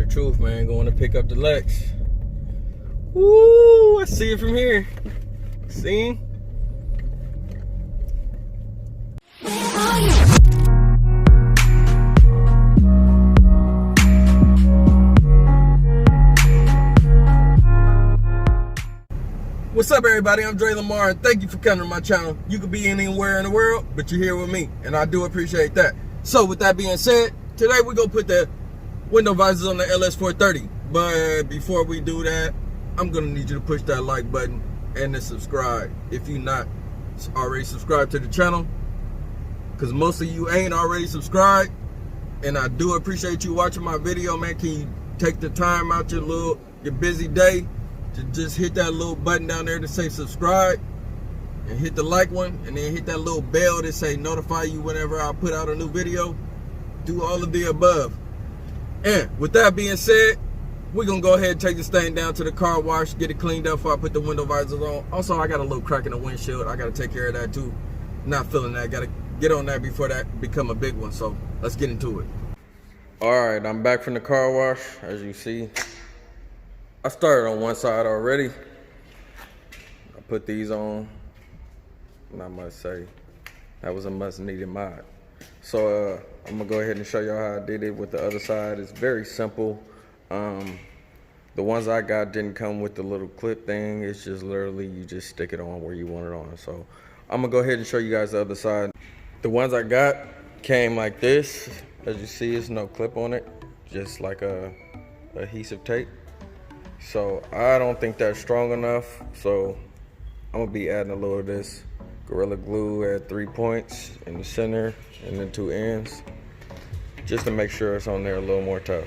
Moment of truth, man. Going to pick up the Lex. Woo! I see it from here. See? What's up, everybody? I'm DRELAMARR, and thank you for coming to my channel. You could be anywhere in the world, but you're here with me, and I do appreciate that. So with that being said, today we're going to put the window visors on the LS430. But before we do that, I'm going to need you to push that like button and to subscribe if you're not already subscribed to the channel, because most of you ain't already subscribed, and I do appreciate you watching my video, man. Can you take the time out your busy day to just hit that little button down there to say subscribe, and hit the like one, and then hit that little bell to say notify you whenever I put out a new video. Do all of the above. And with that being said, we're gonna go ahead and take this thing down to the car wash, get it cleaned up before I put the window visors on. Also, I got a little crack in the windshield. I gotta take care of that too. Not feeling that. Gotta get on that before that become a big one. So let's get into it. All right, I'm back from the car wash. As you see, I started on one side already. I put these on, and I must say, that was a much needed mod. So I'm gonna go ahead and show y'all how I did it with the other side. It's very simple. The ones I got didn't come with the little clip thing. It's just literally, you just stick it on where you want it on. So I'm gonna go ahead and show you guys the other side. The ones I got came like this. As you see, there's no clip on it, just like a adhesive tape. So I don't think that's strong enough. So I'm gonna be adding a little of this Gorilla Glue at 3 points in the center and the two ends, just to make sure it's on there a little more tough.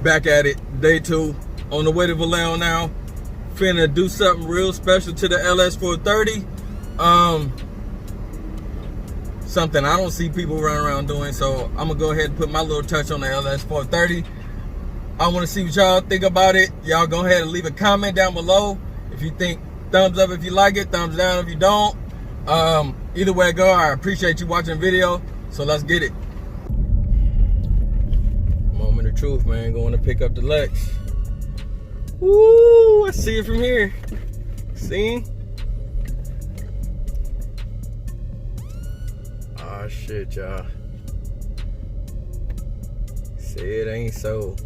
Back at it, day 2, on the way to Vallejo now. Finna do something real special to the LS430. Something I don't see people running around doing, so I'm gonna go ahead and put my little touch on the LS430. I wanna see what y'all think about it. Y'all go ahead and leave a comment down below. If you think, thumbs up if you like it, thumbs down if you don't. Either way it go, I appreciate you watching the video, so let's get it. Moment of truth, man. Going to pick up the Lex. Woo! I see it from here. See? Oh shit, y'all. Say it ain't so.